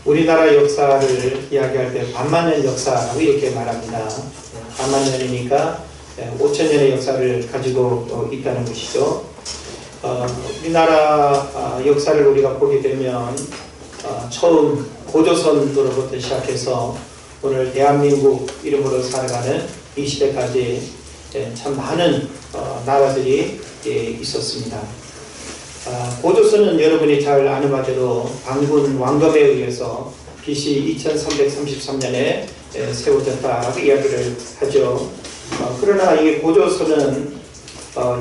우리나라 역사를 이야기할 때 반만년 역사라고 이렇게 말합니다. 반만년이니까 5,000년의 역사를 가지고 있다는 것이죠. 우리나라 역사를 우리가 보게 되면 처음 고조선으로부터 시작해서 오늘 대한민국 이름으로 살아가는 이 시대까지 참 많은 나라들이 있었습니다. 고조선은 여러분이 잘 아는 바대로 방군 왕검에 의해서 BC 2333년에 세워졌다고 이야기를 하죠. 그러나 이 고조선은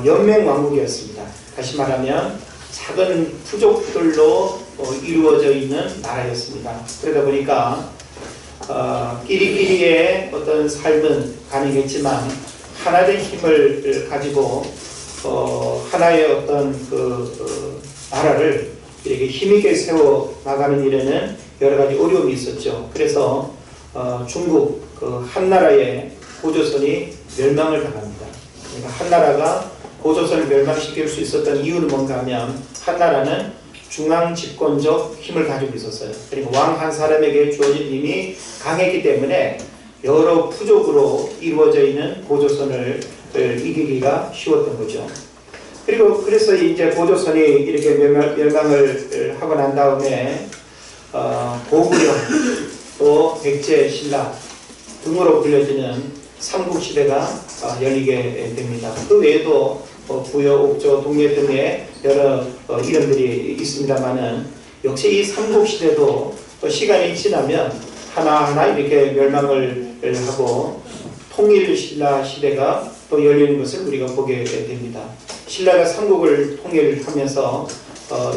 연맹왕국이었습니다. 다시 말하면 작은 부족들로 이루어져 있는 나라였습니다. 그러다 보니까 끼리끼리의 어떤 삶은 가능했지만 하나된 힘을 가지고 하나의 어떤 나라를 이렇게 힘있게 세워 나가는 일에는 여러 가지 어려움이 있었죠. 그래서 중국 한나라의 고조선이 멸망을 당합니다. 그러니까 한나라가 고조선을 멸망시킬 수 있었던 이유는 뭔가 하면 한나라는 중앙 집권적 힘을 가지고 있었어요. 그러니까 왕 한 사람에게 주어진 힘이 강했기 때문에 여러 부족으로 이루어져 있는 고조선을 이기기가 쉬웠던 거죠. 그리고 그래서 이제 고조선이 이렇게 멸망을 하고 난 다음에 고구려 또 백제 신라 등으로 불려지는 삼국시대가 열리게 됩니다. 그 외에도 부여, 옥조, 동예 등의 여러 이름들이 있습니다만은 역시 이 삼국시대도 시간이 지나면 하나하나 이렇게 멸망을 하고 통일신라 시대가 또 열리는 것을 우리가 보게 됩니다. 신라가 삼국을 통일하면서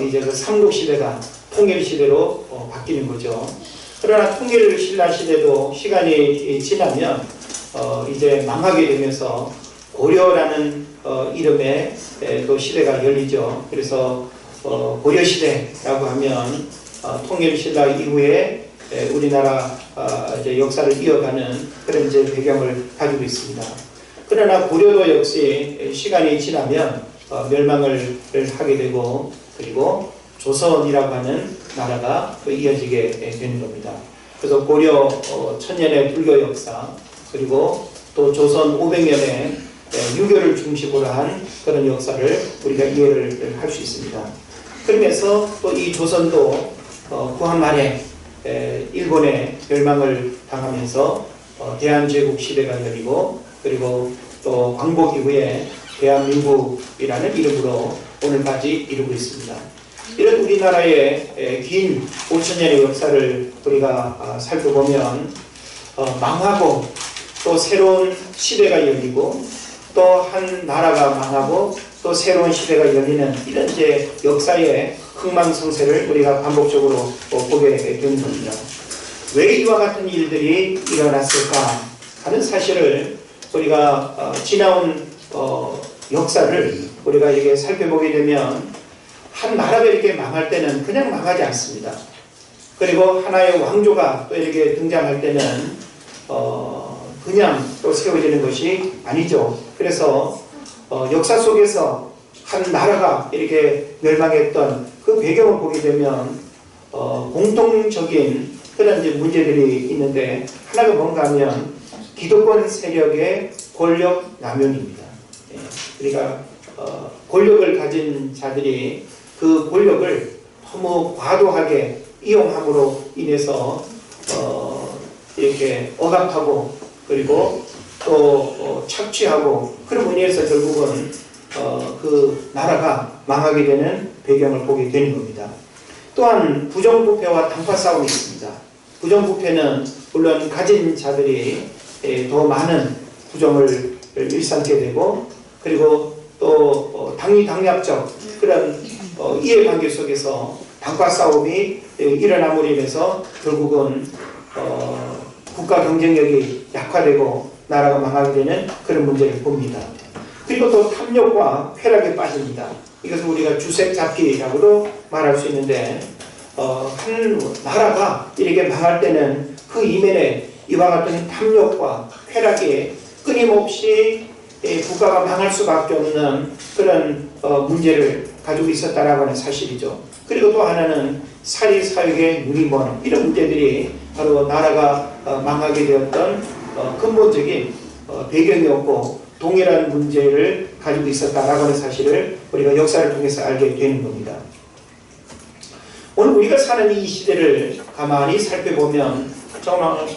이제 그 삼국시대가 통일시대로 바뀌는 거죠. 그러나 통일신라 시대도 시간이 지나면 이제 망하게 되면서 고려라는 이름의 그 시대가 열리죠. 그래서 고려시대라고 하면 통일신라 이후에 우리나라 이제 역사를 이어가는 그런 이제 배경을 가지고 있습니다. 그러나 고려도 역시 시간이 지나면 멸망을 하게 되고 그리고 조선이라고 하는 나라가 이어지게 되는 겁니다. 그래서 고려 1000년의 불교 역사 그리고 또 조선 500년의 유교를 중심으로 한 그런 역사를 우리가 이해를 할 수 있습니다. 그러면서 또 이 조선도 구한 말에 일본의 멸망을 당하면서 대한제국 시대가 열리고 그리고 또 광복 이후에 대한민국이라는 이름으로 오늘까지 이루고 있습니다. 이런 우리나라의 긴 5,000년의 역사를 우리가 살펴보면 망하고 또 새로운 시대가 열리고 또 한 나라가 망하고 또 새로운 시대가 열리는 이런 이제 역사의 흥망성쇠를 우리가 반복적으로 보게 되는 겁니다. 왜 이와 같은 일들이 일어났을까 하는 사실을 우리가 지나온 역사를 우리가 이렇게 살펴보게 되면 한 나라가 이렇게 망할 때는 그냥 망하지 않습니다. 그리고 하나의 왕조가 또 이렇게 등장할 때는 그냥 또 세워지는 것이 아니죠. 그래서 역사 속에서 한 나라가 이렇게 멸망했던 그 배경을 보게 되면 공통적인 그런 이제 문제들이 있는데 하나가 뭔가 하면 기득권 세력의 권력 남용입니다. 그러니까 권력을 가진 자들이 그 권력을 너무 과도하게 이용함으로 인해서 이렇게 억압하고 그리고 또 착취하고 그런 의미에서 결국은 그 나라가 망하게 되는 배경을 보게 되는 겁니다. 또한 부정부패와 당파 싸움이 있습니다. 부정부패는 물론 가진 자들이 더 많은 부정을 일삼게 되고 그리고 또 당리당략적 그런 이해관계 속에서 당파 싸움이 일어남으로 인해서 결국은 국가 경쟁력이 약화되고 나라가 망하게 되는 그런 문제를 봅니다. 그리고 또 탐욕과 쾌락에 빠집니다. 이것을 우리가 주색잡기라고도 말할 수 있는데 한 나라가 이렇게 망할 때는 그 이면에 이와 같은 탐욕과 쾌락이 끊임없이 국가가 망할 수밖에 없는 그런 문제를 가지고 있었다라고 하는 사실이죠. 그리고 또 하나는 사리 사욕의 눈이 먼 이런 문제들이 바로 나라가 망하게 되었던 근본적인 배경이었고 동일한 문제를 가지고 있었다라고 하는 사실을 우리가 역사를 통해서 알게 되는 겁니다. 오늘 우리가 사는 이 시대를 가만히 살펴보면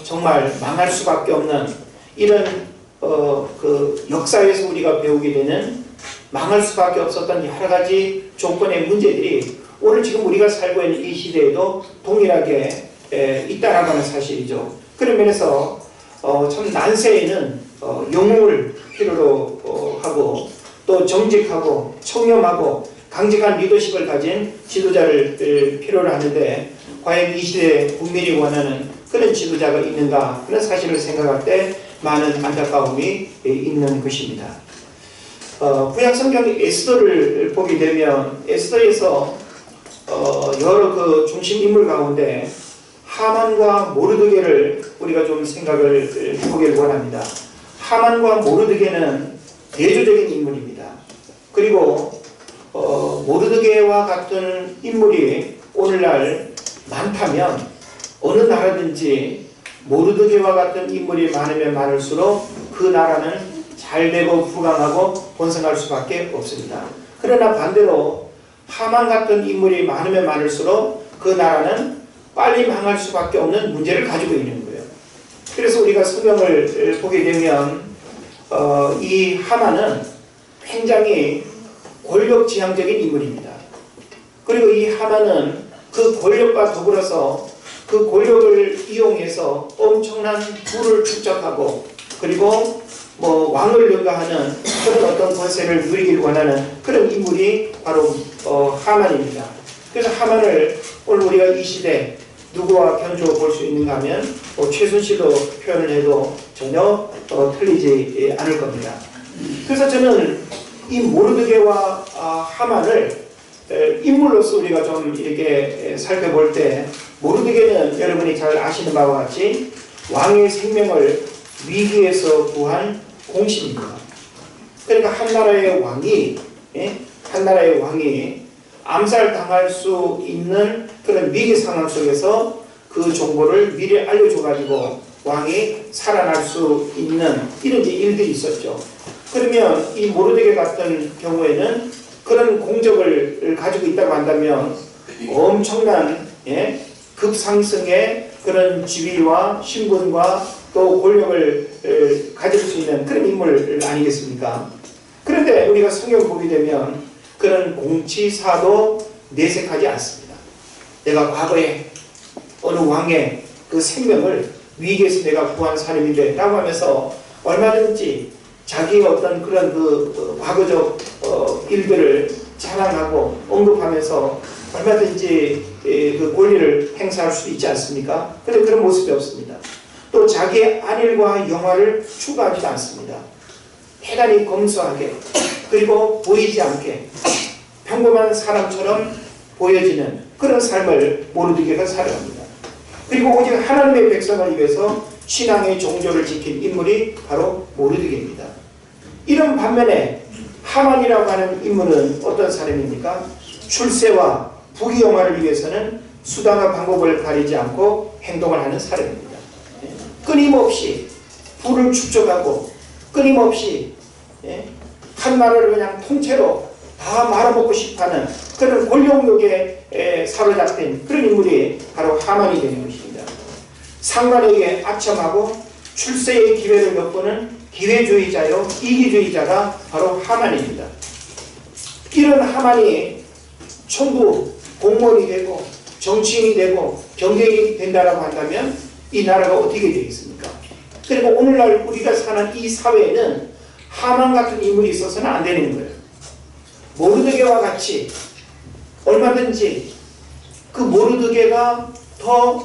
정말 망할 수밖에 없는 이런 그 역사에서 우리가 배우게 되는 망할 수밖에 없었던 여러 가지 조건의 문제들이 오늘 지금 우리가 살고 있는 이 시대에도 동일하게 있다라고 하는 사실이죠. 그런 면에서 참 난세에는 영웅을 필요로 하고 또 정직하고 청렴하고 강직한 리더십을 가진 지도자를 필요로 하는데 과연 이 시대에 국민이 원하는 그런 지도자가 있는가 그런 사실을 생각할 때 많은 안타까움이 있는 것입니다. 구약성경 에스더를 보게 되면 에스더에서 여러 그 중심 인물 가운데 하만과 모르드게를 우리가 좀 생각을 해보기를 원합니다. 하만과 모르드게는 대조적인 인물입니다. 그리고 모르드게와 같은 인물이 오늘날 많다면 어느 나라든지 모르드게와 같은 인물이 많으면 많을수록 그 나라는 잘되고 부강하고 번성할 수밖에 없습니다. 그러나 반대로 하만 같은 인물이 많으면 많을수록 그 나라는 빨리 망할 수밖에 없는 문제를 가지고 있는 거예요. 그래서 우리가 성경을 보게 되면 이 하만은 굉장히 권력지향적인 인물입니다. 그리고 이 하만은 그 권력과 더불어서 그 권력을 이용해서 엄청난 부를 축적하고 그리고 왕을 능가하는 그런 어떤 권세를 누리길 원하는 그런 인물이 바로 하만입니다. 그래서 하만을 오늘 우리가 이 시대 누구와 견주어 볼 수 있는가 하면 최순실로 표현을 해도 전혀 틀리지 않을 겁니다. 그래서 저는 이 모르드게와 하만을 인물로서 우리가 좀 이렇게 살펴볼 때 모르드게는 여러분이 잘 아시는 바와 같이 왕의 생명을 위기에서 구한 공신입니다. 그러니까 한 나라의 왕이 암살당할 수 있는 그런 위기 상황 속에서 그 정보를 미리 알려줘가지고 왕이 살아날 수 있는 이런 일들이 있었죠. 그러면 이 모르드게 같은 경우에는 그런 공적을 가지고 있다고 한다면 엄청난 급상승의 그런 지위와 신분과 또 권력을 가질 수 있는 그런 인물 아니겠습니까? 그런데 우리가 성경을 보게 되면 그런 공치사도 내색하지 않습니다. 내가 과거에 어느 왕의 그 생명을 위기에서 내가 구한 사람인데 라고 하면서 얼마든지 자기의 어떤 그런 그 과거적 일들을 자랑하고 언급하면서 얼마든지 그 권리를 행사할 수 있지 않습니까? 그런데 그런 모습이 없습니다. 또 자기의 안일과 영화를 추구하지도 않습니다. 대단히 검소하게 그리고 보이지 않게 평범한 사람처럼 보여지는 그런 삶을 모르드게가 살아갑니다. 그리고 오직 하나님의 백성을 위해서 신앙의 종교를 지킨 인물이 바로 모르드게입니다. 이런 반면에 하만이라고 하는 인물은 어떤 사람입니까? 출세와 부귀영화를 위해서는 수단과 방법을 가리지 않고 행동을 하는 사람입니다. 끊임없이 부를 축적하고 끊임없이 한 나라를 그냥 통째로 다 말아먹고 싶어하는 그런 권력욕에 사로잡힌 그런 인물이 바로 하만이 되는 것입니다. 상관에게 아첨하고 출세의 기회를 엿보는 기회주의자요 이기주의자가 바로 하만입니다. 이런 하만이 총부 공무원이 되고 정치인이 되고 경제인이 된다라고 한다면 이 나라가 어떻게 되겠습니까? 그리고 오늘날 우리가 사는 이 사회에는 하만 같은 인물이 있어서는 안 되는 거예요. 모르드게와 같이 얼마든지 그 모르드게가 더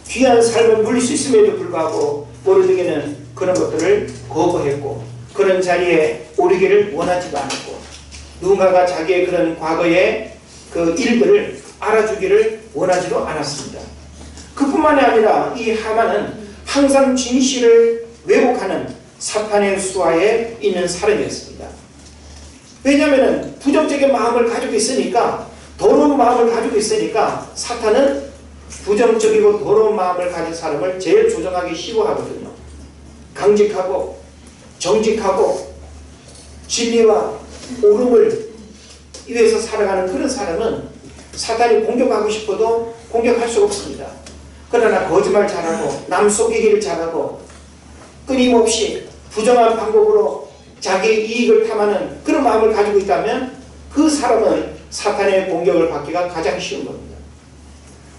귀한 삶을 누릴 수 있음에도 불구하고 모르드게는 그런 것들을 거부했고 그런 자리에 오르기를 원하지도 않았고 누군가가 자기의 그런 과거의 그 일들을 알아주기를 원하지도 않았습니다. 그뿐만이 아니라 이 하만은 항상 진실을 왜곡하는 사탄의 수하에 있는 사람이었습니다. 왜냐하면 부정적인 마음을 가지고 있으니까, 더러운 마음을 가지고 있으니까 사탄은 부정적이고 더러운 마음을 가진 사람을 제일 조종하기 쉬워하거든요. 강직하고 정직하고 진리와 옳음을 위해서 살아가는 그런 사람은 사탄이 공격하고 싶어도 공격할 수 없습니다. 그러나 거짓말 잘하고 남 속이기를 잘하고 끊임없이 부정한 방법으로 자기 이익을 탐하는 그런 마음을 가지고 있다면 그 사람은 사탄의 공격을 받기가 가장 쉬운 겁니다.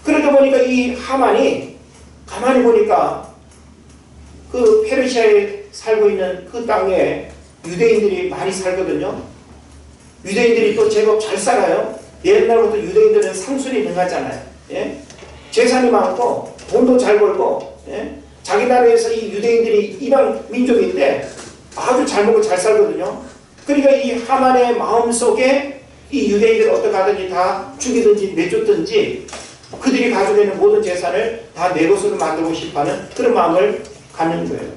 그러다 보니까 이 하만이 가만히 보니까 그 페르시아에 살고 있는 그 땅에 유대인들이 많이 살거든요. 유대인들이 또 제법 잘 살아요. 옛날부터 유대인들은 상술이 능하잖아요. 예? 재산이 많고 돈도 잘 벌고, 예? 자기 나라에서 이 유대인들이 이방 민족인데 아주 잘 먹고 잘 살거든요. 그러니까 이 하만의 마음속에 이 유대인들을 어떻게 하든지 다 죽이든지 내쫓든지 그들이 가지고 있는 모든 재산을 다 내 것으로 만들고 싶어하는 그런 마음을 갖는 거예요.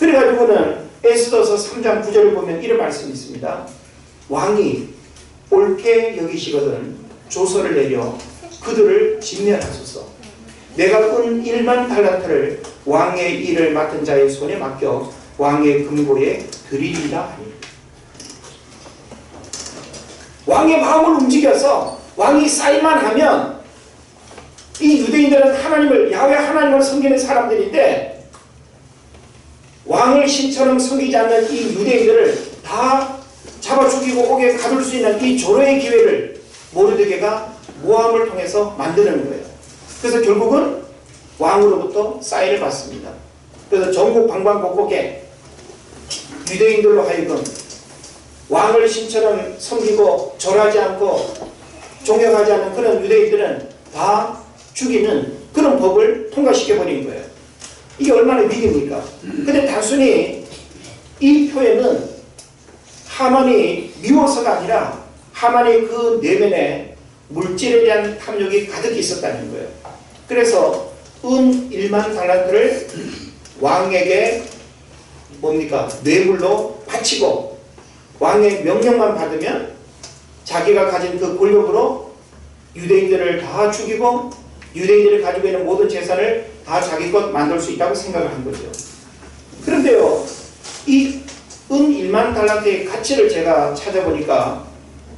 그래가지고는 에스더서 3장 9절을 보면 이런 말씀이 있습니다. 왕이 옳게 여기시거든 조서를 내려 그들을 진멸하소서. 내가 은 1만 달란트를 왕의 일을 맡은 자의 손에 맡겨 왕의 금고에 드리리라 하니. 왕의 마음을 움직여서 왕이 쌓일만 하면 이 유대인들은 하나님을, 야훼 하나님을 섬기는 사람들인데 왕을 신처럼 섬기지 않는 이 유대인들을 다 잡아 죽이고 옥에 가둘 수 있는 이 조로의 기회를 모르드게가 모함을 통해서 만드는 거예요. 그래서 결국은 왕으로부터 사인을 받습니다. 그래서 전국 방방곡곡에 유대인들로 하여금 왕을 신처럼 섬기고 절하지 않고 존경하지 않는 그런 유대인들은 다 죽이는 그런 법을 통과시켜버린 거예요. 이게 얼마나 위기입니까? 근데 단순히 이 표현은 하만이 미워서가 아니라 하만의 그 내면에 물질에 대한 탐욕이 가득 있었다는 거예요. 그래서 은 1만 달란트를 왕에게 뭡니까? 뇌물로 바치고 왕의 명령만 받으면 자기가 가진 그 권력으로 유대인들을 다 죽이고 유대인들이 가지고 있는 모든 재산을 다 자기 것 만들 수 있다고 생각을 한 거죠. 그런데요, 이 은 1만 달란트의 가치를 제가 찾아보니까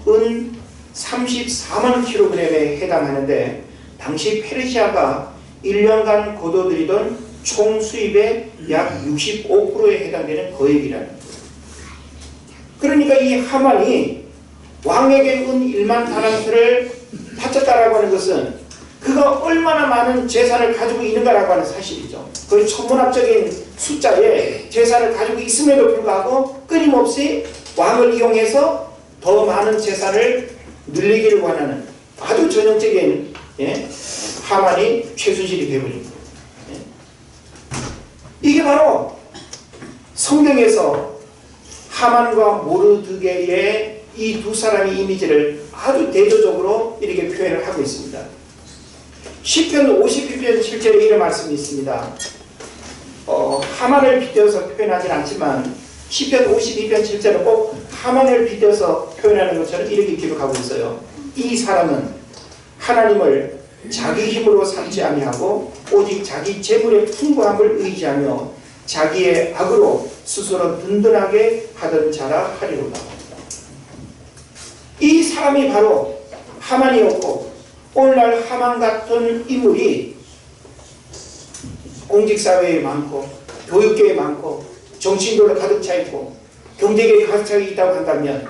은 34만 킬로그램에 해당하는데 당시 페르시아가 1년간 거둬들이던 총 수입의 약 65%에 해당되는 거액이라는 거예요. 그러니까 이 하만이 왕에게 은 1만 달란트를 바쳤다라고 하는 것은 그가 얼마나 많은 재산을 가지고 있는가라고 하는 사실이죠. 거의 천문학적인 숫자의 재산을 가지고 있음에도 불구하고 끊임없이 왕을 이용해서 더 많은 재산을 늘리기를 원하는 아주 전형적인 하만이 최순실이 되어버린 거예요. 이게 바로 성경에서 하만과 모르드게의 이 두 사람의 이미지를 아주 대조적으로 이렇게 표현을 하고 있습니다. 시편 52편 7절에 이런 말씀이 있습니다. 하만을 빗대어서 표현하진 않지만 시편 52편 7절은 꼭 하만을 빗대어서 표현하는 것처럼 이렇게 기록하고 있어요. 이 사람은 하나님을 자기 힘으로 삼지 아니하고 오직 자기 재물의 풍부함을 의지하며 자기의 악으로 스스로 든든하게 하던 자라 하리로다. 이 사람이 바로 하만이었고 오늘날 하만 같은 인물이 공직사회에 많고 교육계에 많고 정치인들로 가득 차 있고 경제계에 가득 차 있다고 한다면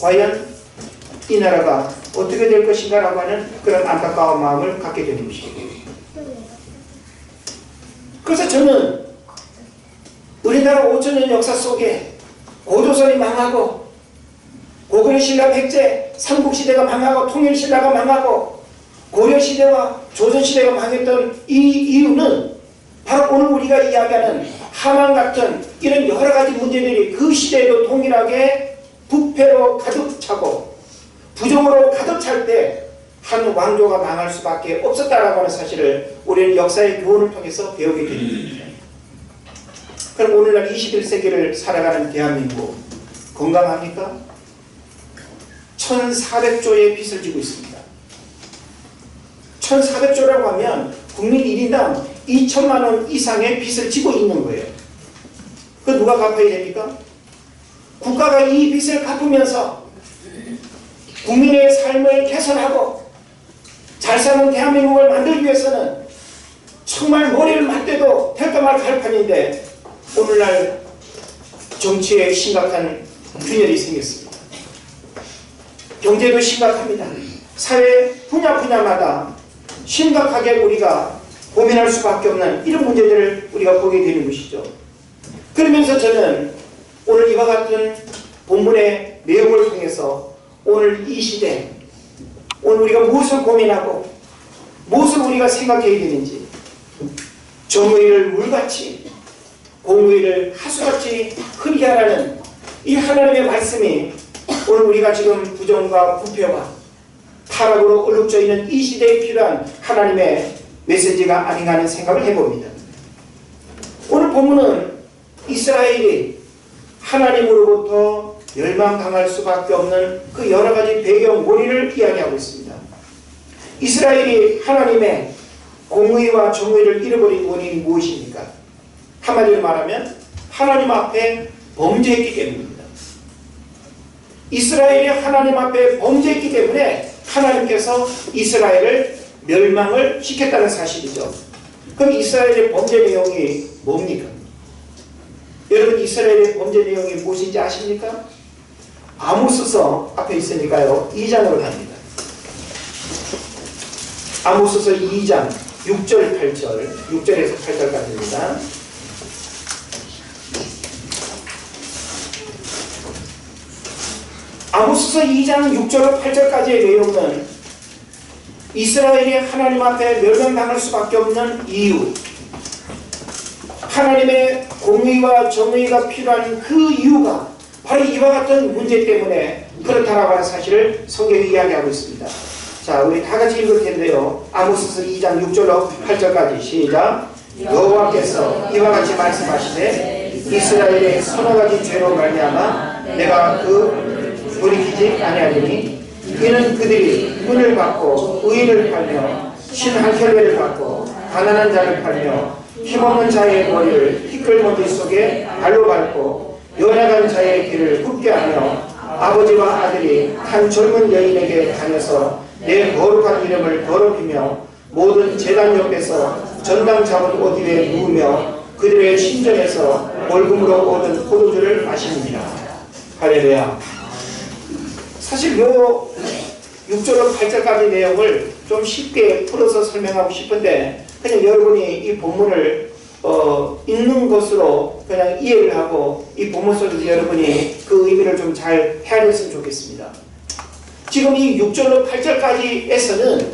과연 이 나라가 어떻게 될 것인가 라고 하는 그런 안타까운 마음을 갖게 되는 것입니다. 그래서 저는 우리나라 5천년 역사 속에 고조선이 망하고 고구려신라 백제 삼국시대가 망하고 통일신라가 망하고 고려시대와 조선시대가 망했던 이 이유는 바로 오늘 우리가 이야기하는 하만 같은 이런 여러 가지 문제들이 그 시대에도 동일하게 부패로 가득 차고 부정으로 가득 찰 때 한 왕조가 망할 수밖에 없었다라고 하는 사실을 우리는 역사의 교훈을 통해서 배우게 됩니다. 그럼 오늘날 21세기를 살아가는 대한민국 건강합니까? 1400조의 빚을 지고 있습니다. 1400조라고 하면 국민 1인당 2천만 원 이상의 빚을 지고 있는 거예요. 그 누가 갚아야 됩니까? 국가가 이 빚을 갚으면서 국민의 삶을 개선하고 잘 사는 대한민국을 만들기 위해서는 정말 머리를 맞대도 될까 말까 할 판인데 오늘날 정치에 심각한 균열이 생겼습니다. 경제도 심각합니다. 사회 분야마다 심각하게 우리가 고민할 수밖에 없는 이런 문제들을 우리가 보게 되는 것이죠. 그러면서 저는 오늘 이와 같은 본문의 내용을 통해서 오늘 이 시대, 오늘 우리가 무엇을 고민하고 무엇을 우리가 생각해야 되는지, 정의를 물같이 공의를 하수같이 흐리게 하라는 이 하나님의 말씀이 오늘 우리가 지금 부정과 부패와 타락으로 얼룩져 있는 이 시대에 필요한 하나님의 메시지가 아닌가 하는 생각을 해봅니다. 오늘 본문은 이스라엘이 하나님으로부터 멸망당할 수밖에 없는 그 여러 가지 배경 원인을 이야기하고 있습니다. 이스라엘이 하나님의 공의와 정의를 잃어버린 원인이 무엇입니까? 한마디로 말하면 하나님 앞에 범죄했기 때문입니다. 이스라엘이 하나님 앞에 범죄했기 때문에 하나님께서 이스라엘을 멸망을 시켰다는 사실이죠. 그럼 이스라엘의 범죄 내용이 뭡니까? 여러분, 이스라엘의 범죄 내용이 무엇인지 아십니까? 아모스서 앞에 있으니까요, 2장으로 갑니다. 아모스서 2장 6절 8절, 6절에서 8절까지입니다. 아모스서 2장 6절로 8절까지의 내용은 이스라엘이 하나님 앞에 멸망당할 수밖에 없는 이유, 하나님의 공의와 정의가 필요한 그 이유가 바로 이와 같은 문제 때문에 그렇다라고 하는 사실을 성경이 이야기하고 있습니다. 자, 우리 다 같이 읽을 텐데요. 아모스서 2장 6절로 8절까지 시작. 여호와께서 이와 같이 말씀하시되 이스라엘의 서너 가지 죄로 말미암아 내가 돌이키지 아니하리니 이는 그들이 은을 받고 의인을 팔며 신 한 켤레를 받고 가난한 자를 팔며 힘없는 자의 머리를 티끌모기 속에 발로 밟고 연약한 자의 길을 굽게 하며 아버지와 아들이 한 젊은 여인에게 다녀서 내 거룩한 이름을 더럽히며 모든 제단 옆에서 전당 잡은 옷 위에 누우며 그들의 신전에서 월금으로 얻은 포도주를 마십니다. 할렐루야. 사실 요 6절로 8절까지 내용을 좀 쉽게 풀어서 설명하고 싶은데 그냥 여러분이 이 본문을 읽는 것으로 그냥 이해를 하고 이 본문 속에서 여러분이 그 의미를 좀 잘 헤아렸으면 좋겠습니다. 지금 이 6절로 8절까지에서는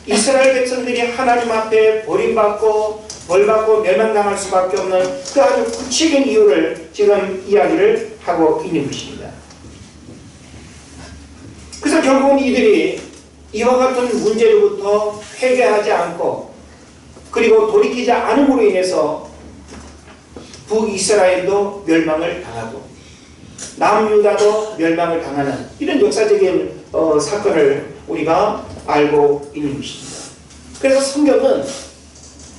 이스라엘 백성들이 하나님 앞에 버림받고 벌받고 멸망당할 수밖에 없는 그 아주 구체적인 이유를 지금 이야기를 하고 있는 것입니다. 그래서 결국은 이들이 이와 같은 문제로부터 회개하지 않고 그리고 돌이키지 않음으로 인해서 북이스라엘도 멸망을 당하고 남유다도 멸망을 당하는 이런 역사적인 사건을 우리가 알고 있는 것입니다. 그래서 성경은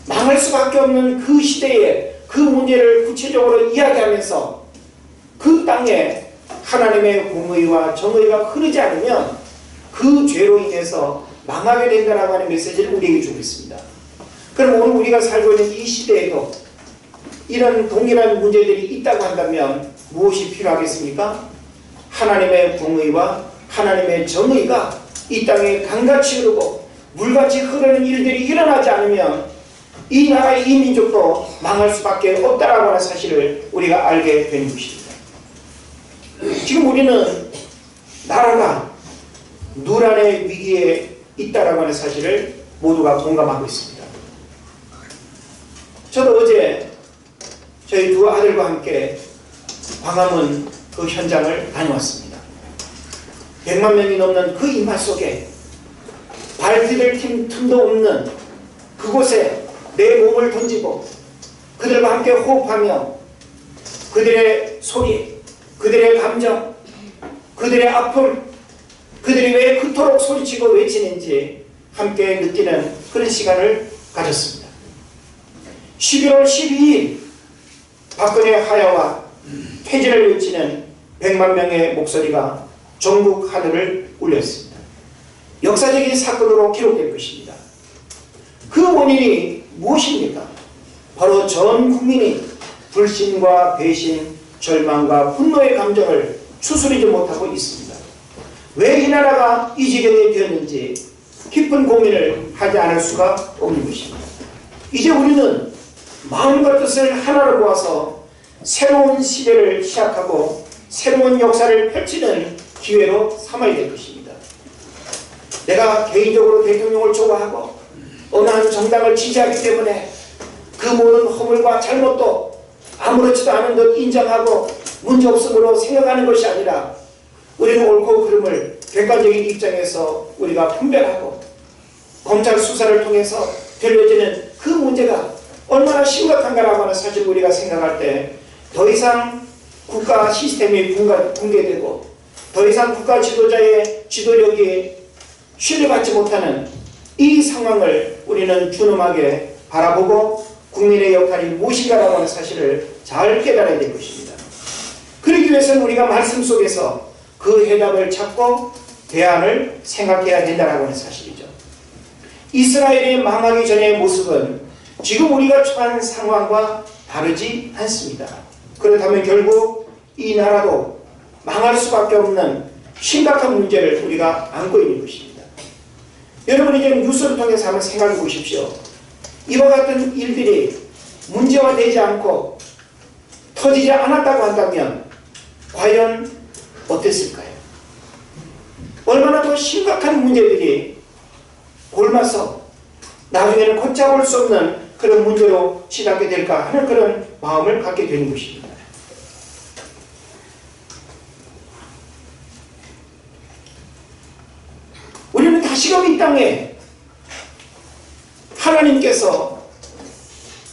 망할 수밖에 없는 그 시대에 그 문제를 구체적으로 이야기하면서 그 땅에 하나님의 공의와 정의가 흐르지 않으면 그 죄로 인해서 망하게 된다라고 하는 메시지를 우리에게 주고 있습니다. 그럼 오늘 우리가 살고 있는 이 시대에도 이런 동일한 문제들이 있다고 한다면 무엇이 필요하겠습니까? 하나님의 공의와 하나님의 정의가 이 땅에 강같이 흐르고 물같이 흐르는 일들이 일어나지 않으면 이 나라의 이 민족도 망할 수밖에 없다라고 하는 사실을 우리가 알게 되는 것입니다. 지금 우리는 나라가 누란의 위기에 있다라고 하는 사실을 모두가 공감하고 있습니다. 저도 어제 저희 두 아들과 함께 광화문 그 현장을 다녀왔습니다. 100만 명이 넘는 그 인파 속에 발 디딜 틈도 없는 그곳에 내 몸을 던지고 그들과 함께 호흡하며 그들의 소리, 그들의 감정, 그들의 아픔, 그들이 왜 그토록 소리치고 외치는지 함께 느끼는 그런 시간을 가졌습니다. 11월 12일 박근혜 하야와 퇴진을 외치는 100만 명의 목소리가 전국 하늘을 울렸습니다. 역사적인 사건으로 기록될 것입니다. 그 원인이 무엇입니까? 바로 전 국민이 불신과 배신, 절망과 분노의 감정을 추스리지 못하고 있습니다. 왜 이 나라가 이 지경이 되었는지 깊은 고민을 하지 않을 수가 없는 것입니다. 이제 우리는 마음과 뜻을 하나로 모아서 새로운 시대를 시작하고 새로운 역사를 펼치는 기회로 삼아야 될 것입니다. 내가 개인적으로 대통령을 좋아하고 어느 한 정당을 지지하기 때문에 그 모든 허물과 잘못도 아무렇지도 않은 듯 인정하고 문제없음으로 생각하는 것이 아니라 우리는 옳고 그름을 객관적인 입장에서 우리가 분별하고 검찰 수사를 통해서 들려지는 그 문제가 얼마나 심각한가라고 하는 사실을 우리가 생각할 때 더 이상 국가 시스템이 붕괴되고 더 이상 국가 지도자의 지도력이 신뢰받지 못하는 이 상황을 우리는 준엄하게 바라보고 국민의 역할이 무엇인가라고 하는 사실을 잘 깨달아야 될 것입니다. 그러기 위해서는 우리가 말씀 속에서 그 해답을 찾고 대안을 생각해야 된다고 하는 사실이죠. 이스라엘이 망하기 전의 모습은 지금 우리가 처한 상황과 다르지 않습니다. 그렇다면 결국 이 나라도 망할 수밖에 없는 심각한 문제를 우리가 안고 있는 것입니다. 여러분 이제 뉴스를 통해서 한번 생각해 보십시오. 이와 같은 일들이 문제화되지 않고 터지지 않았다고 한다면 과연 어땠을까요? 얼마나 더 심각한 문제들이 골마서 나중에는 걷잡을 수 없는 그런 문제로 치닫게 될까 하는 그런 마음을 갖게 되는 것입니다. 우리는 다시금 이 땅에 하나님께서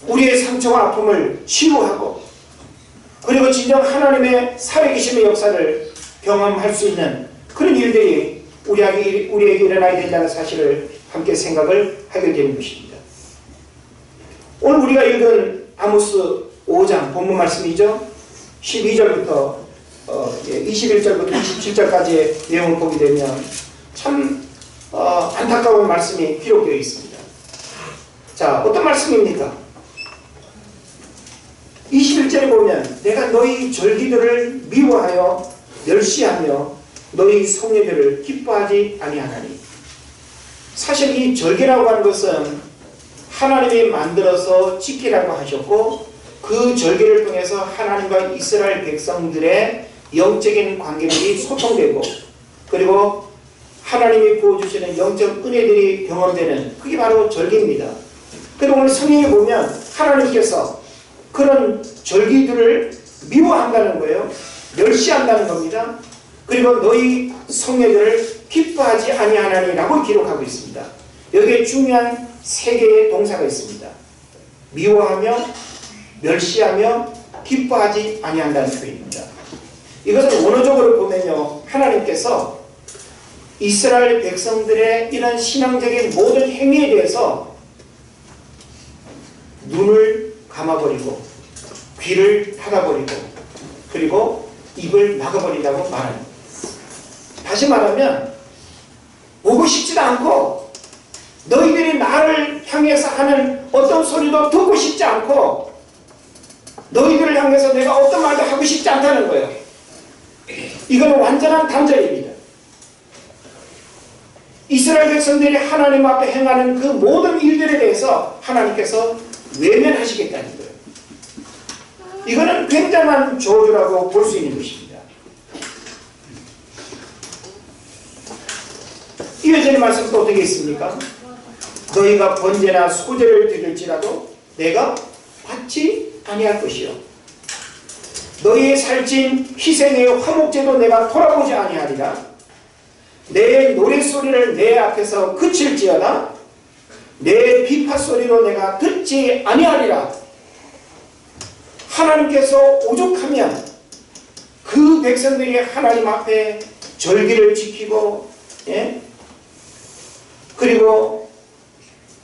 우리의 상처와 아픔을 치유하고 그리고 진정 하나님의 살아계심의 역사를 경험할 수 있는 그런 일들이 우리에게 일어나야 된다는 사실을 함께 생각을 하게 되는 것입니다. 오늘 우리가 읽은 아모스 5장 본문 말씀이죠. 12절부터 21절부터 27절까지의 내용을 보게 되면 참 안타까운 말씀이 기록되어 있습니다. 자, 어떤 말씀입니까? 21절에 보면 내가 너희 절기들을 미워하여 멸시하며 너희 성례들을 기뻐하지 아니하나니. 사실 이 절기라고 하는 것은 하나님이 만들어서 지키라고 하셨고 그 절기를 통해서 하나님과 이스라엘 백성들의 영적인 관계들이 소통되고 그리고 하나님이 부어주시는 영적 은혜들이 경험되는 그게 바로 절기입니다. 그리고 오늘 성경에 보면 하나님께서 그런 절기들을 미워한다는 거예요. 멸시한다는 겁니다. 그리고 너희 성례들을 기뻐하지 아니하나니라고 기록하고 있습니다. 여기에 중요한 세 개의 동사가 있습니다. 미워하며 멸시하며 기뻐하지 아니한다는 표현입니다. 이것은 원어적으로 보면요, 하나님께서 이스라엘 백성들의 이런 신앙적인 모든 행위에 대해서 눈을 감아버리고 귀를 닫아버리고 그리고 입을 막아버린다고 말합니다. 다시 말하면 보고 싶지도 않고 너희들이 나를 향해서 하는 어떤 소리도 듣고 싶지 않고 너희들을 향해서 내가 어떤 말도 하고 싶지 않다는 거예요. 이건 완전한 단절입니다. 이스라엘 백성들이 하나님 앞에 행하는 그 모든 일들에 대해서 하나님께서 외면하시겠다는 거예요. 이거는 굉장한 저주라고 볼 수 있는 것입니다. 이어지는 말씀도 어떻게 있습니까? 너희가 번제나 소제를 드릴지라도 내가 받지 아니할 것이요 너희의 살찐 희생의 화목제도 내가 돌아보지 아니하리라. 내 노랫소리를 내 앞에서 그칠지어다 내 비파소리로 내가 듣지 아니하리라. 하나님께서 오죽하면 그 백성들이 하나님 앞에 절기를 지키고 예? 그리고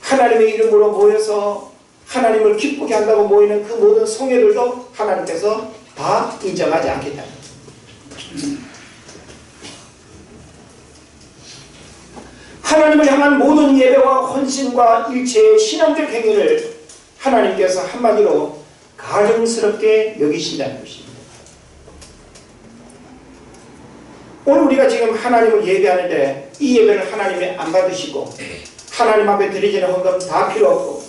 하나님의 이름으로 모여서 하나님을 기쁘게 한다고 모이는 그 모든 성회들도 하나님께서 다 인정하지 않겠다. 하나님을 향한 모든 예배와 헌신과 일체의 신앙적 행위를 하나님께서 한마디로 가증스럽게 여기신다는 것입니다. 오늘 우리가 지금 하나님을 예배하는데 이 예배를 하나님이 안 받으시고 하나님 앞에 드리지는 헌금 다 필요 없고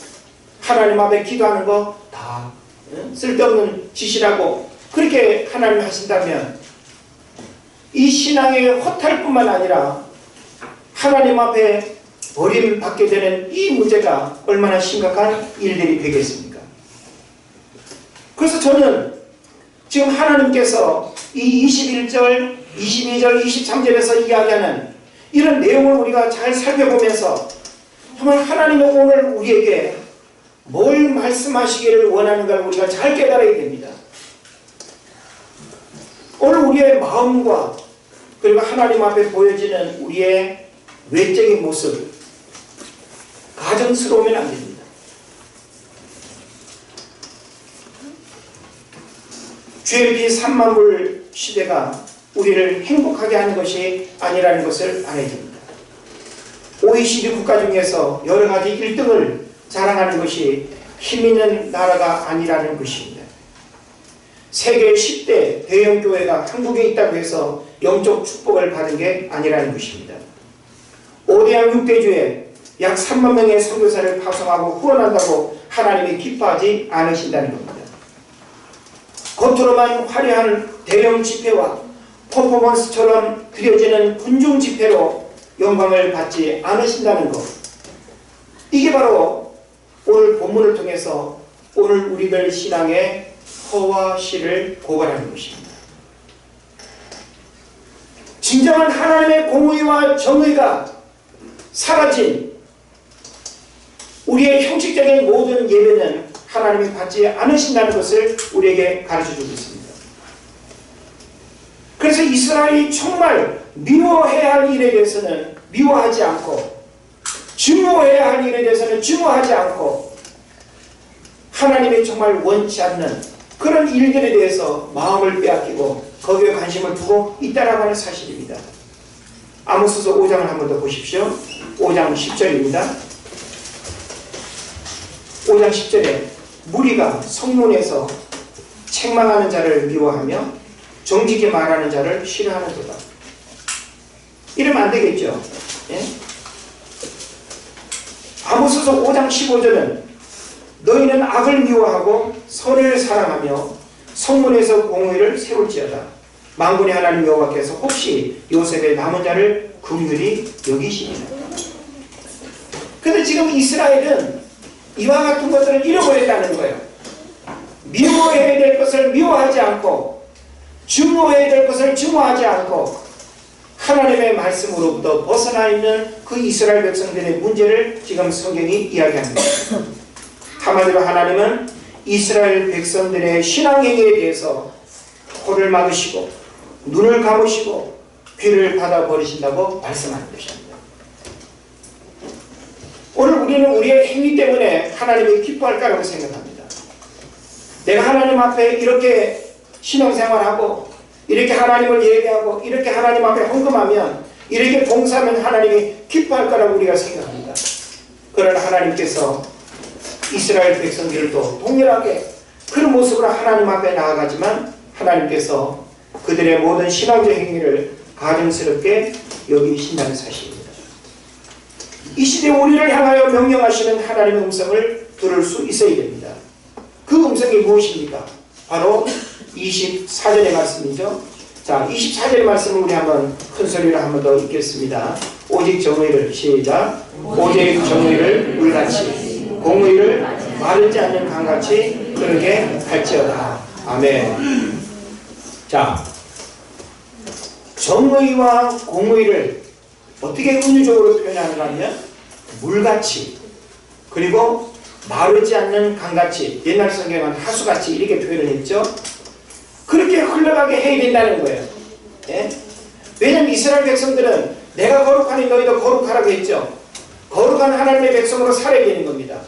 하나님 앞에 기도하는 거 다 쓸데없는 짓이라고 그렇게 하나님 하신다면 이 신앙의 허탈뿐만 아니라 하나님 앞에 버림받게 되는 이 문제가 얼마나 심각한 일들이 되겠습니까? 그래서 저는 지금 하나님께서 이 21절, 22절, 23절에서 이야기하는 이런 내용을 우리가 잘 살펴보면서 정말 하나님은 오늘 우리에게 뭘 말씀하시기를 원하는가를 우리가 잘 깨달아야 됩니다. 오늘 우리의 마음과 그리고 하나님 앞에 보여지는 우리의 외적인 모습 가증스러우면 안 됩니다. GMP 3만 불 시대가 우리를 행복하게 하는 것이 아니라는 것을 알아야 됩니다. OECD 국가 중에서 여러 가지 1등을 자랑하는 것이 힘있는 나라가 아니라는 것입니다. 세계 10대 대형 교회가 한국에 있다고 해서 영적 축복을 받은 게 아니라는 것입니다. 5대양 6대주에 약 3만 명의 선교사를 파송하고 후원한다고 하나님이 기뻐하지 않으신다는 겁니다. 겉으로만 화려한 대형 집회와 퍼포먼스처럼 그려지는 군중 집회로 영광을 받지 않으신다는 것. 이게 바로 오늘 본문을 통해서 오늘 우리들 신앙의 허와 실을 고발하는 것입니다. 진정한 하나님의 공의와 정의가 사라진 우리의 형식적인 모든 예배는 하나님이 받지 않으신다는 것을 우리에게 가르쳐주고 있습니다. 그래서 이스라엘이 정말 미워해야 할 일에 대해서는 미워하지 않고 증오해야 할 일에 대해서는 증오하지 않고 하나님이 정말 원치 않는 그런 일들에 대해서 마음을 빼앗기고 거기에 관심을 두고 있다라고 하는 사실입니다. 아모스서 5장을 한 번 더 보십시오. 5장 10절입니다. 5장 10절에 무리가 성문에서 책망하는 자를 미워하며 정직히 말하는 자를 싫어하는도다. 이러면 안 되겠죠. 예? 아모스서 5장 15절은 너희는 악을 미워하고 선을 사랑하며 성문에서 공의를 세울지어다. 만군의 하나님 여호와께서 혹시 요셉의 남은 자를 긍휼히 여기시리라. 그런데 지금 이스라엘은 이와 같은 것들을 잃어버렸다는 거예요. 미워해야 될 것을 미워하지 않고 증오해야 될 것을 증오하지 않고 하나님의 말씀으로부터 벗어나 있는 그 이스라엘 백성들의 문제를 지금 성경이 이야기합니다. 한마디로 하나님은 이스라엘 백성들의 신앙행위에 대해서 코를 막으시고 눈을 감으시고 귀를 닫아버리신다고 말씀하는 것입니다. 오늘 우리는 우리의 행위 때문에 하나님이 기뻐할까라고 생각합니다. 내가 하나님 앞에 이렇게 신앙생활하고 이렇게 하나님을 예배하고 이렇게 하나님 앞에 헌금하면 이렇게 봉사하면 하나님이 기뻐할 거라고 우리가 생각합니다. 그러나 하나님께서 이스라엘 백성들도 동일하게 그런 모습으로 하나님 앞에 나아가지만 하나님께서 그들의 모든 신앙적 행위를 가증스럽게 여기신다는 사실입니다. 이 시대 우리를 향하여 명령하시는 하나님의 음성을 들을 수 있어야 됩니다. 그 음성이 무엇입니까? 바로 24절의 말씀이죠. 자, 24절의 말씀을 우리 한번 큰 소리로 한번 더 읽겠습니다. 오직 정의를 시작. 오직 정의를 물같이 공의를 마르지 않는 강같이 그렇게 할지어다. 아멘. 자, 정의와 공의를 어떻게 은유적으로 표현하는가 하면 물같이 그리고 마르지 않는 강같이 옛날 성경은 하수같이 이렇게 표현을 했죠. 그렇게 흘러가게 해야 된다는 거예요. 예? 왜냐하면 이스라엘 백성들은 내가 거룩하니 너희도 거룩하라고 했죠. 거룩한 하나님의 백성으로 살아야 되는 겁니다.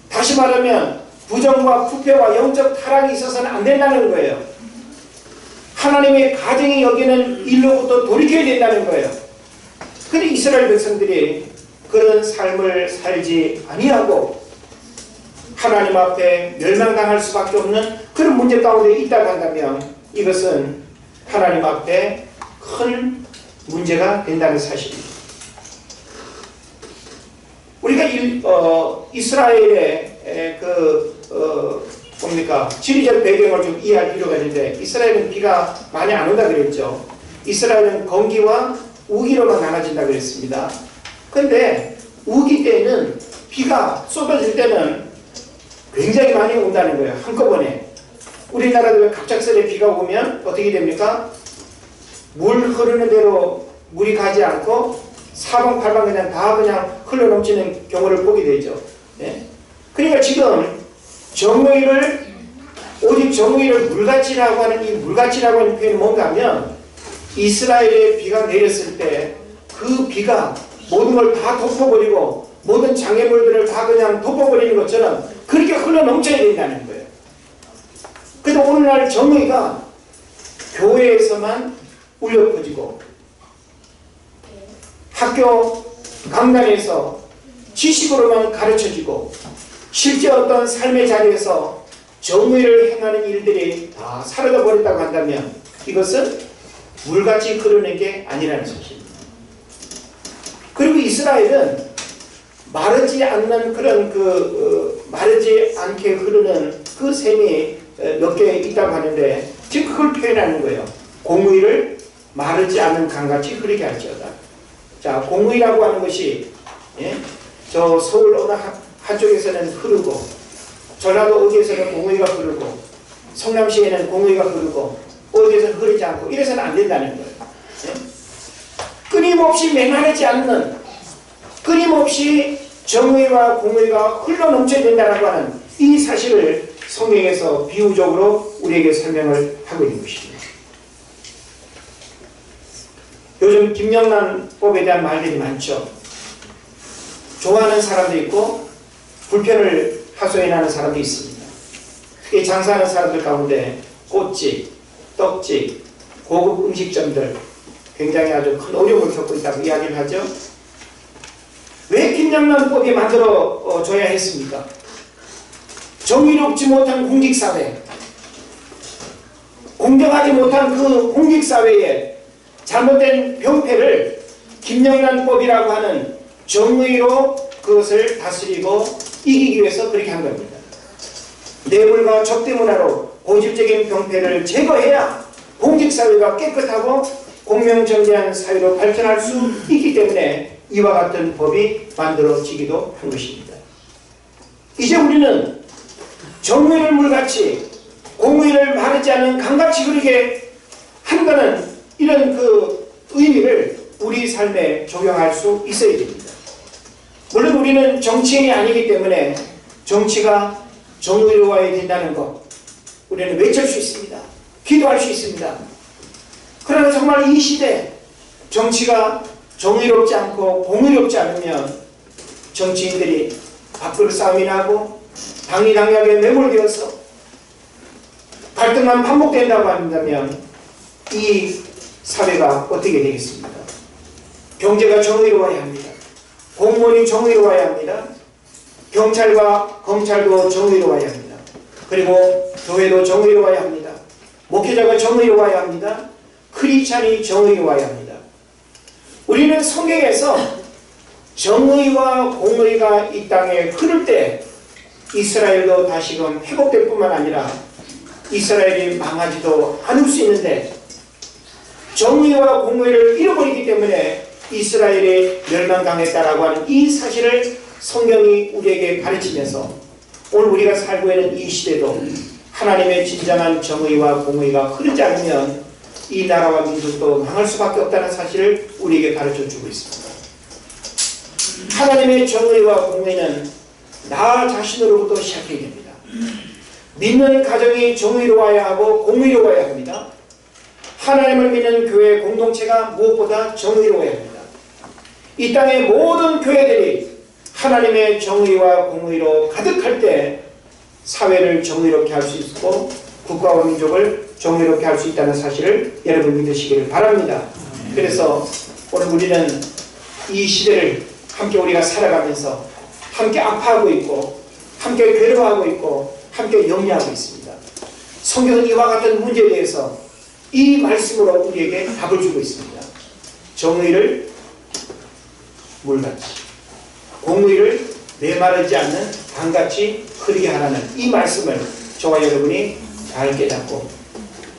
다시 말하면 부정과 부패와 영적 타락이 있어서는 안 된다는 거예요. 하나님의 가정이 여기는 일로부터 돌이켜야 된다는 거예요. 그런데 이스라엘 백성들이 그런 삶을 살지 아니하고 하나님 앞에 멸망당할 수밖에 없는 그런 문제 가운데 있다고 한다면 이것은 하나님 앞에 큰 문제가 된다는 사실입니다. 우리가 이스라엘의 지리적 배경을 좀 이해할 필요가 있는데, 이스라엘은 비가 많이 안 온다 그랬죠. 이스라엘은 건기와 우기로만 나눠진다 그랬습니다. 그런데 우기 때는 비가 쏟아질 때는 굉장히 많이 온다는 거예요. 한꺼번에. 우리나라도 갑작스레 비가 오면 어떻게 됩니까? 물 흐르는 대로 물이 가지 않고 사방팔방 그냥 다 그냥 흘러넘치는 경우를 보게 되죠. 네? 그러니까 지금 정의를, 오직 정의를 물같이라고 하는 이 물같이라고 하는 표현이 뭔가 하면, 이스라엘에 비가 내렸을 때 그 비가 모든 걸 다 덮어버리고 모든 장애물들을 다 그냥 덮어버리는 것처럼 그렇게 흘러넘쳐야 된다는 거예요. 그래서 오늘날 정의가 교회에서만 울려 퍼지고 학교 강단에서 지식으로만 가르쳐지고 실제 어떤 삶의 자리에서 정의를 행하는 일들이 다 사라져 버린다고 한다면 이것은 물같이 흐르는 게 아니라는 사실입니다. 그리고 이스라엘은 마르지 않는 그런 마르지 않게 흐르는 그 샘이 몇 개 있다고 하는데 지금 그걸 표현하는 거예요. 공의를 마르지 않는 강같이 흐르게 할지어다. 자, 공의라고 하는 것이 저 서울 어느 한쪽에서는 흐르고 전라도 어디에서는 공의가 흐르고 성남시에는 공의가 흐르고 어디에서는 흐르지 않고 이래서는 안 된다는 거예요. 끊임없이 메마르지 않는, 끊임없이 정의와 공의가 흘러넘쳐야 된다고 하는 이 사실을 성경에서 비유적으로 우리에게 설명을 하고 있는 것입니다. 요즘 김영란법에 대한 말들이 많죠. 좋아하는 사람도 있고 불편을 하소연하는 사람도 있습니다. 특히 장사하는 사람들 가운데 꽃집, 떡집, 고급 음식점들 굉장히 아주 큰 어려움을 겪고 있다고 이야기를 하죠. 왜 김영란법이 만들어져야 했습니까? 정의롭지 못한 공직사회, 공정하지 못한 그 공직사회에 잘못된 병폐를 김영란법이라고 하는 정의로 그것을 다스리고 이기기 위해서 그렇게 한 겁니다. 뇌물과 접대 문화로 고질적인 병폐를 제거해야 공직사회가 깨끗하고 공명정대한 사회로 발전할 수 있기 때문에 이와 같은 법이 만들어지기도 한 것입니다. 이제 우리는 정의를 물같이 공의를 마르지 않은 강같이 흐르게 한다는 이런 그 의미를 우리 삶에 적용할 수 있어야 됩니다. 물론 우리는 정치인이 아니기 때문에 정치가 정의로워야 된다는 것 우리는 외칠 수 있습니다. 기도할 수 있습니다. 그러나 정말 이 시대 정치가 정의롭지 않고 공의롭지 않으면 정치인들이 밥그릇 싸움이 나고 당이 당약에 매몰되어서 갈등만 반복된다고 한다면 이 사회가 어떻게 되겠습니까? 경제가 정의로워야 합니다. 공무원이 정의로워야 합니다. 경찰과 검찰도 정의로워야 합니다. 그리고 교회도 정의로워야 합니다. 목회자가 정의로워야 합니다. 크리스찬이 정의로워야 합니다. 우리는 성경에서 정의와 공의가 이 땅에 흐를 때 이스라엘도 다시금 회복될 뿐만 아니라 이스라엘이 망하지도 않을 수 있는데 정의와 공의를 잃어버리기 때문에 이스라엘이 멸망당했다라고 하는 이 사실을 성경이 우리에게 가르치면서 오늘 우리가 살고 있는 이 시대도 하나님의 진정한 정의와 공의가 흐르지 않으면 이 나라와 민족도 망할 수밖에 없다는 사실을 우리에게 가르쳐주고 있습니다. 하나님의 정의와 공의는 나 자신으로부터 시작해야 됩니다. 믿는 가정이 정의로워야 하고 공의로워야 합니다. 하나님을 믿는 교회 공동체가 무엇보다 정의로워야 합니다. 이 땅의 모든 교회들이 하나님의 정의와 공의로 가득할 때 사회를 정의롭게 할 수 있고 국가와 민족을 정의롭게 할 수 있다는 사실을 여러분 믿으시기를 바랍니다. 그래서 오늘 우리는 이 시대를 함께 우리가 살아가면서 함께 아파하고 있고 함께 괴로워하고 있고 함께 염려하고 있습니다. 성경은 이와 같은 문제에 대해서 이 말씀으로 우리에게 답을 주고 있습니다. 정의를 물같이, 공의를 메마르지 않는 강같이 흐르게 하라는 이 말씀을 저와 여러분이 잘 깨닫고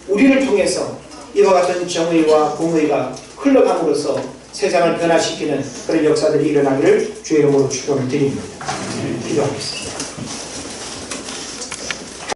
우리를 통해서 이와 같은 정의와 공의가 흘러감으로써 세상을 변화시키는 그런 역사들이 일어나기를 주의 이름으로 축원을 드립니다. 기도하겠습니다.